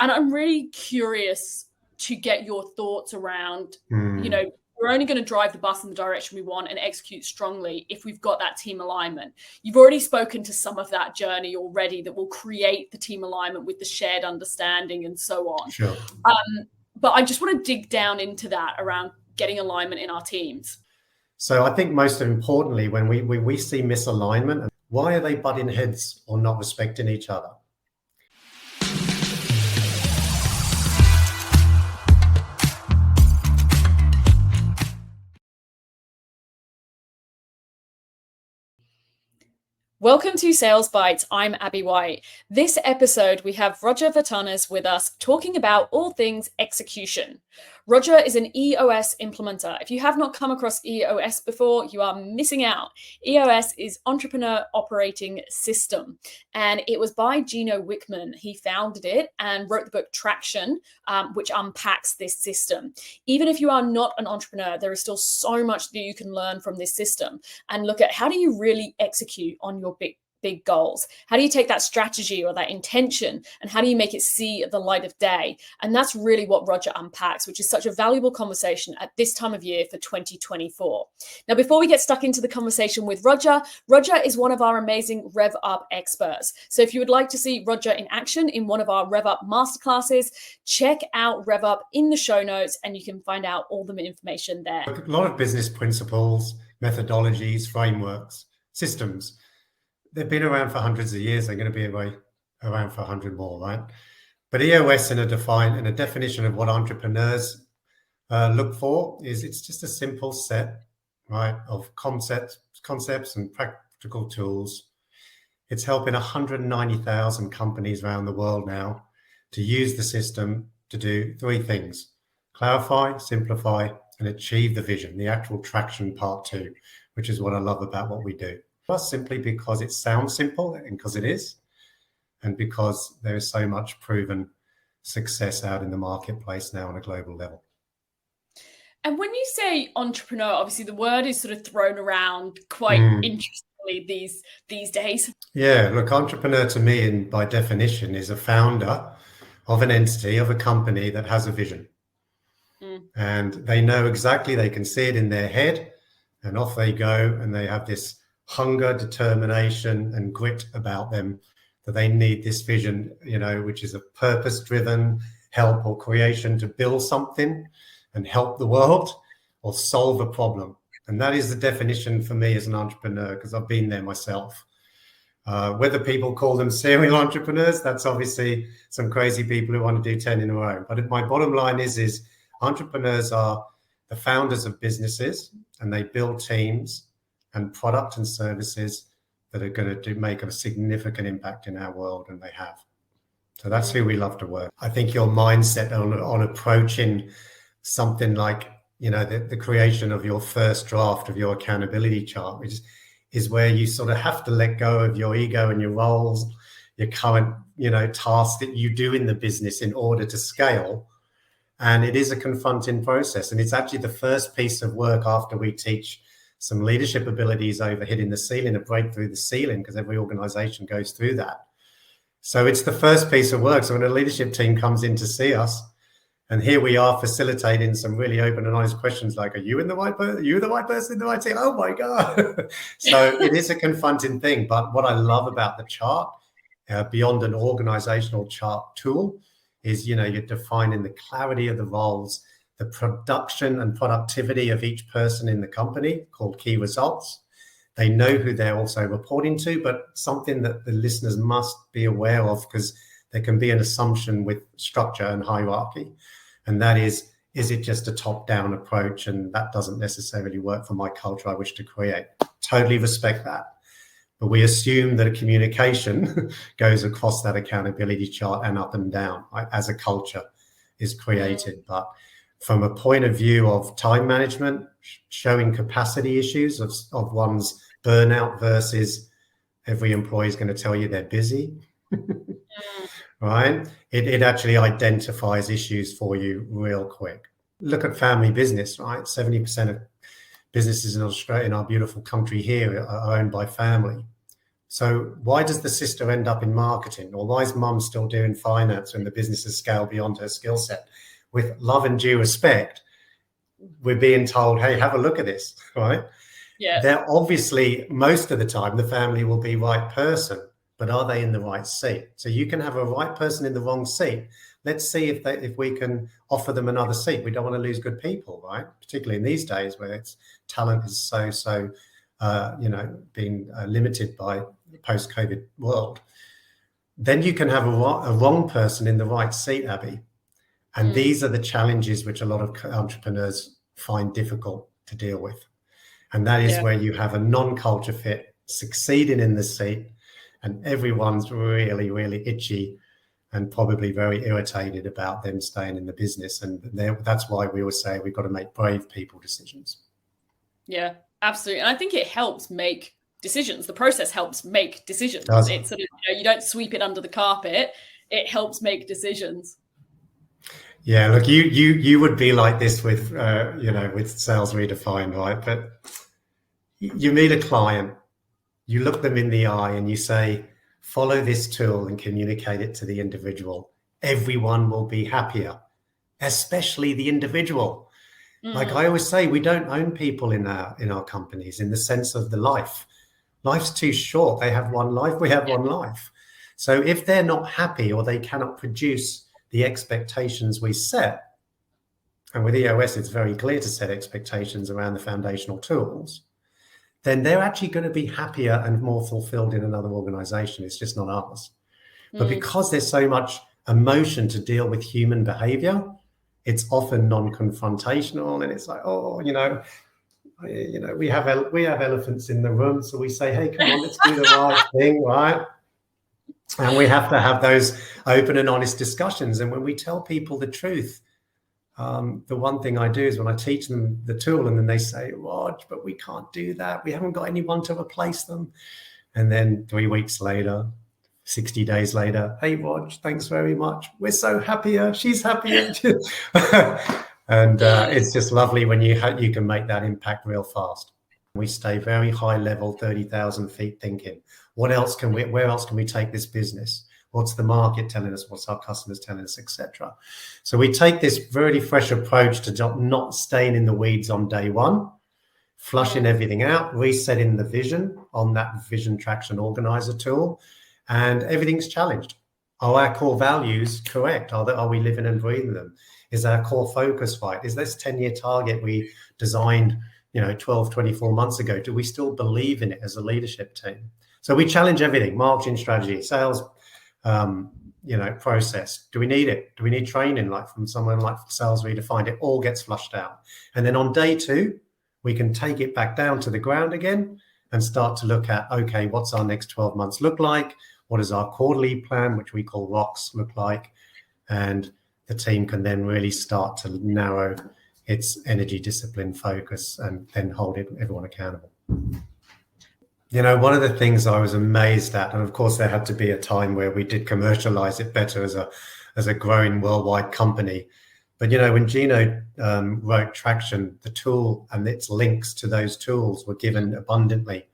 And I'm really curious to get your thoughts around, we're only going to drive the bus in the direction we want and execute strongly if we've got that team alignment. You've already spoken to some of that journey already that will create the team alignment with the shared understanding and so on. Sure. But I just want to dig down into that around getting alignment in our teams. So I think most importantly, when we see misalignment, why are they butting heads or not respecting each other? Welcome to Sales Bites. I'm Abby White. This episode, we have Roger Vertannes with us talking about all things execution. Roger is an EOS implementer. If you have not come across EOS before, you are missing out. EOS is Entrepreneur Operating System, and it was by Gino Wickman. He founded it and wrote the book Traction, which unpacks this system. Even if you are not an entrepreneur, there is still so much that you can learn from this system and look at how do you really execute on your big goals? How do you take that strategy or that intention and how do you make it see the light of day? And that's really what Roger unpacks, which is such a valuable conversation at this time of year for 2024. Now, before we get stuck into the conversation with Roger, Roger is one of our amazing Rev Up experts. So if you would like to see Roger in action in one of our Rev Up masterclasses, check out Rev Up in the show notes and you can find out all the information there. A lot of business principles, methodologies, frameworks, systems, they've been around for hundreds of years. They're going to be around for 100 more, right? But EOS in a definition of what entrepreneurs look for is it's just a simple set, right, of concepts and practical tools. It's helping 190,000 companies around the world now to use the system to do three things: clarify, simplify, and achieve the vision, the actual traction part two, which is what I love about what we do. Plus, simply because it sounds simple, and because it is, and because there is so much proven success out in the marketplace now on a global level. And when you say entrepreneur, obviously the word is sort of thrown around quite interestingly these days. Yeah, look, entrepreneur to me, and by definition, is a founder of an entity, of a company that has a vision. And they know exactly, they can see it in their head, and off they go, and they have this hunger, determination, and grit about them that they need this vision, which is a purpose-driven help or creation to build something and help the world or solve a problem. And that is the definition for me as an entrepreneur, because I've been there myself. Whether people call them serial entrepreneurs, that's obviously some crazy people who want to do 10 in a row. But my bottom line is entrepreneurs are the founders of businesses, and they build teams and product and services that are going to make a significant impact in our world, and they have. So that's who we love to work. I think your mindset on approaching something like, the creation of your first draft of your accountability chart, which is where you sort of have to let go of your ego and your roles, your current, tasks that you do in the business in order to scale. And it is a confronting process. And it's actually the first piece of work after we teach some leadership abilities over hitting the ceiling, to break through the ceiling, because every organization goes through that. So it's the first piece of work. So when a leadership team comes in to see us, and here we are facilitating some really open and honest questions like, are you the right person in the right team? Oh my God. So it is a confronting thing. But what I love about the chart, beyond an organizational chart tool, is, you're defining the clarity of the roles, the production and productivity of each person in the company, called key results. They know who they're also reporting to, but something that the listeners must be aware of, because there can be an assumption with structure and hierarchy. And that is it just a top-down approach? And that doesn't necessarily work for my culture I wish to create. Totally respect that. But we assume that a communication goes across that accountability chart and up and down, right, as a culture is created. But from a point of view of time management, showing capacity issues of one's burnout versus every employee is going to tell you they're busy, right? It actually identifies issues for you real quick. Look at family business, right? 70% of businesses in Australia, in our beautiful country here, are owned by family. So why does the sister end up in marketing? Or why is mum still doing finance when the business has scaled beyond her skill set? With love and due respect, we're being told, hey, have a look at this, right? Yeah. They're obviously, most of the time, the family will be right person, but are they in the right seat? So you can have a right person in the wrong seat. Let's see if we can offer them another seat. We don't want to lose good people, right? Particularly in these days where talent is so being limited by the post-COVID world. Then you can have a wrong person in the right seat, Abby. And these are the challenges which a lot of entrepreneurs find difficult to deal with. And that is where you have a non-culture fit succeeding in the seat, and everyone's really, really itchy and probably very irritated about them staying in the business. And that's why we always say we've got to make brave people decisions. Yeah, absolutely. And I think it helps make decisions. The process helps make decisions. It's sort of, you don't sweep it under the carpet. It helps make decisions. Yeah, look, you would be like this with with Sales Redefined, right? But you meet a client, you look them in the eye and you say, follow this tool and communicate it to the individual. Everyone will be happier, especially the individual. Like I always say, we don't own people in our companies in the sense of the life. Life's too short. They have one life, we have one life. So if they're not happy or they cannot produce the expectations we set, and with EOS, it's very clear to set expectations around the foundational tools, then they're actually going to be happier and more fulfilled in another organization. It's just not ours. But because there's so much emotion to deal with human behavior, it's often non-confrontational. And it's like, we have elephants in the room. So we say, hey, come on, let's do the right thing, right? And we have to have those open and honest discussions. And when we tell people the truth, the one thing I do is when I teach them the tool and then they say, Rog, but we can't do that. We haven't got anyone to replace them. And then 3 weeks later, 60 days later, hey, Rog, thanks very much. We're so happier. She's happier. And it's just lovely when you can make that impact real fast. We stay very high level, 30,000 feet thinking. Where else can we take this business? What's the market telling us? What's our customers telling us, etc. So we take this very fresh approach to not staying in the weeds on day one, flushing everything out, resetting the vision on that vision traction organizer tool, and everything's challenged. Are our core values correct? Are we living and breathing them? Is our core focus right? Is this 10-year target we designed 12, 24 months ago, do we still believe in it as a leadership team? So we challenge everything: marketing strategy, sales, process. Do we need it? Do we need training like from someone like Sales Redefined? It all gets flushed out. And then on day 2, we can take it back down to the ground again and start to look at, okay, what's our next 12 months look like? What does our quarterly plan, which we call ROCs, look like? And the team can then really start to narrow its energy, discipline, focus, and then hold everyone accountable. One of the things I was amazed at, and of course there had to be a time where we did commercialize it better as a growing worldwide company. But when Gino wrote Traction, the tool and its links to those tools were given abundantly.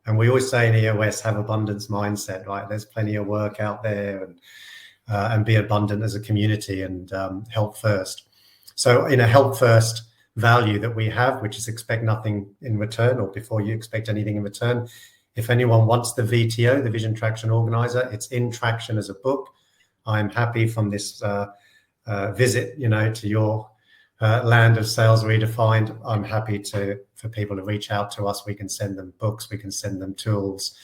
And we always say in EOS, have abundance mindset, right? There's plenty of work out there, and be abundant as a community and help first. So in a help first value that we have, which is expect nothing in return, or before you expect anything in return. If anyone wants the VTO, the Vision Traction Organizer, it's in Traction as a book. I'm happy from this visit, to your land of Sales Redefined. I'm happy for people to reach out to us. We can send them books, we can send them tools,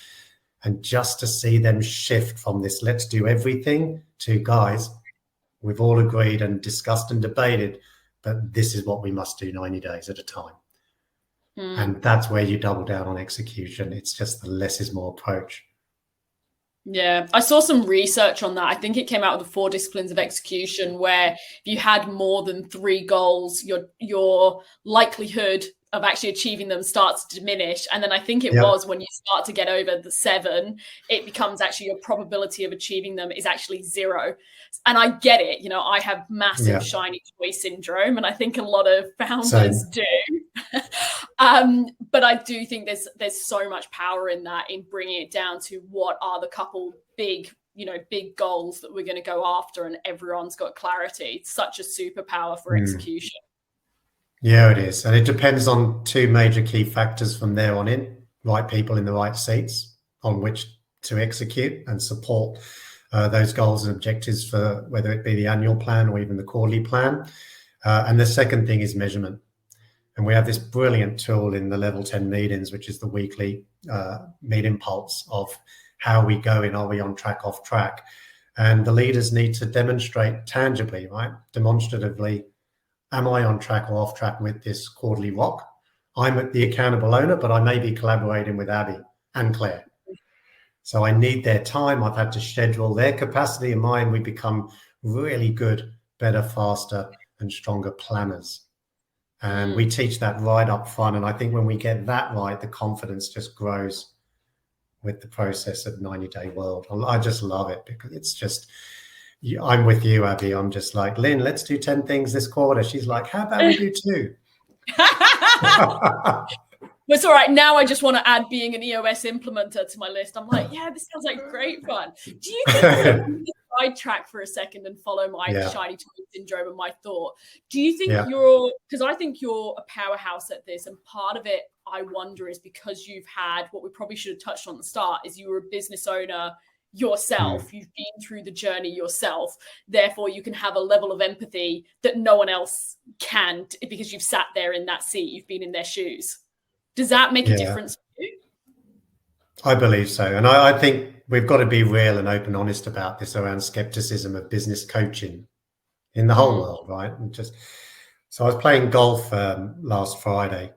and just to see them shift from this let's do everything to, guys, we've all agreed and discussed and debated, but this is what we must do 90 days at a time. And that's where you double down on execution. It's just the less is more approach. Yeah, I saw some research on that. I think it came out of the 4 disciplines of execution, where if you had more than 3 goals, your likelihood of actually achieving them starts to diminish. And then I think it Yep. was when you start to get over the 7, it becomes actually your probability of achieving them is actually 0. And I get it. You know, I have massive shiny toy syndrome, and I think a lot of founders do. But I do think there's so much power in that, in bringing it down to what are the couple big goals that we're going to go after, and everyone's got clarity. It's such a superpower for execution. Yeah, it is. And it depends on 2 major key factors from there on in: right people in the right seats on which to execute and support those goals and objectives, for whether it be the annual plan or even the quarterly plan. And the second thing is measurement. And we have this brilliant tool in the level 10 meetings, which is the weekly meeting pulse of how we go in, are we on track, off track? And the leaders need to demonstrate tangibly, right? Demonstratively, am I on track or off track with this quarterly rock? I'm the accountable owner, but I may be collaborating with Abby and Claire. So I need their time. I've had to schedule their capacity and mine. We become really good, better, faster, and stronger planners. And we teach that right up front. And I think when we get that right, the confidence just grows with the process of 90-day world. I just love it, because it's just, I'm with you, Abby. I'm just like, Lynn, let's do 10 things this quarter. She's like, how about we do 2? But it's all right. Now I just want to add being an EOS implementer to my list. I'm like, yeah, this sounds like great fun. Do you think sidetrack for a second and follow my shiny toy syndrome and my thought? Do you think because I think you're a powerhouse at this, and part of it, I wonder, is because you've had what we probably should have touched on at the start, is you were a business owner yourself. You've been through the journey yourself. Therefore, you can have a level of empathy that no one else can, because you've sat there in that seat. You've been in their shoes. Does that make a difference for you? I believe so. And I think we've got to be real and open, honest about this, around skepticism of business coaching in the whole world, right? And so I was playing golf last Friday,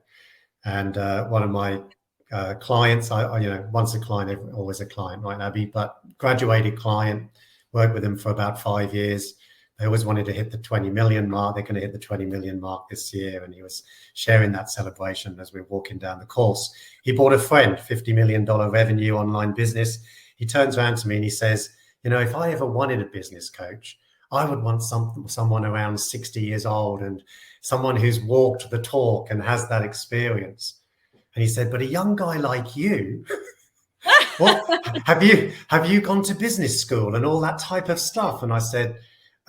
and one of my clients, once a client, always a client, right, Abby? But graduated client, worked with them for about 5 years. They always wanted to hit the 20 million mark. They're going to hit the 20 million mark this year. And he was sharing that celebration as we were walking down the course. He bought a friend, $50 million revenue online business. He turns around to me and he says, if I ever wanted a business coach, I would want someone around 60 years old, and someone who's walked the talk and has that experience. And he said, but a young guy like you, well, have you gone to business school and all that type of stuff? And I said,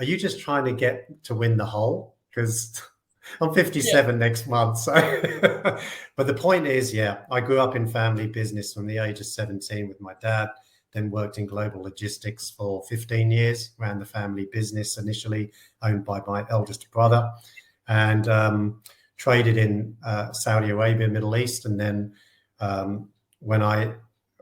are you just trying to get to win the hole? Because I'm 57 next month. So, but the point is, I grew up in family business from the age of 17 with my dad, then worked in global logistics for 15 years, ran the family business, initially owned by my eldest brother, and traded in Saudi Arabia, Middle East. And then when I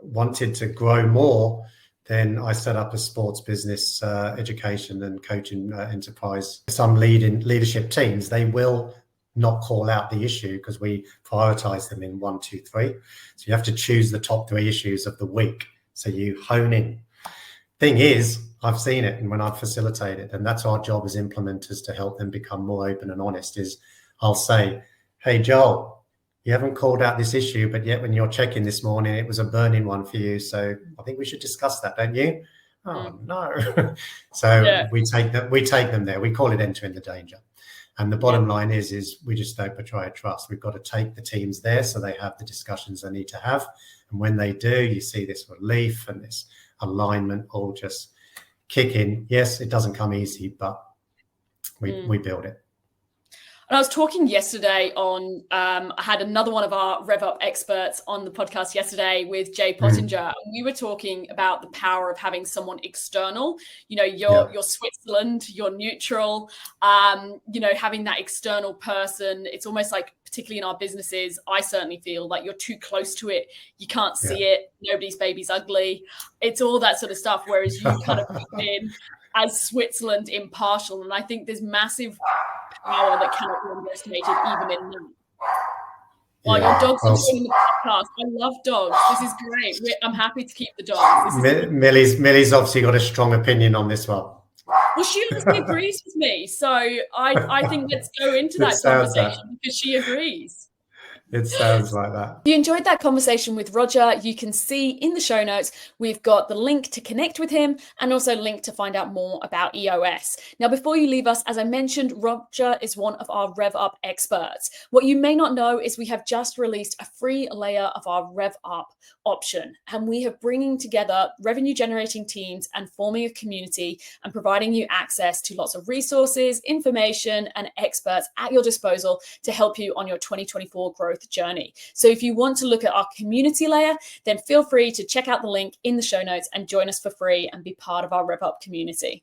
wanted to grow more, then I set up a sports business, education and coaching enterprise. Some leadership teams, they will not call out the issue because we prioritize them in 1, 2, 3. So you have to choose the top 3 issues of the week. So you hone in. Thing is, I've seen it, and when I've facilitated, and that's our job as implementers, to help them become more open and honest, is I'll say, hey, Joel, you haven't called out this issue, but yet when you're checking this morning, it was a burning one for you. So I think we should discuss that, don't you? Oh, no. So we take them there. We call it entering the danger. And the bottom line is we just don't betray trust. We've got to take the teams there so they have the discussions they need to have. And when they do, you see this relief and this alignment all just kick in. Yes, it doesn't come easy, but we build it. And I was talking yesterday on, I had another one of our Rev Up experts on the podcast yesterday with Jay Pottinger. And we were talking about the power of having someone external. You're Switzerland, you're neutral, having that external person. It's almost like, particularly in our businesses, I certainly feel like you're too close to it. You can't see it. Nobody's baby's ugly. It's all that sort of stuff. Whereas you kind of come in as Switzerland, impartial. And I think there's massive power that cannot be underestimated, even in that. While your dogs are doing the podcast, I love dogs. This is great. I'm happy to keep the dogs. Millie's obviously got a strong opinion on this one. Well, she obviously agrees with me, so I think let's go into that conversation because she agrees. It sounds like that. If you enjoyed that conversation with Roger, you can see in the show notes, we've got the link to connect with him and also link to find out more about EOS. Now, before you leave us, as I mentioned, Roger is one of our Rev Up experts. What you may not know is we have just released a free layer of our Rev Up option, and we are bringing together revenue generating teams and forming a community and providing you access to lots of resources, information, and experts at your disposal to help you on your 2024 growth journey. So if you want to look at our community layer, then feel free to check out the link in the show notes and join us for free and be part of our Rev Up community.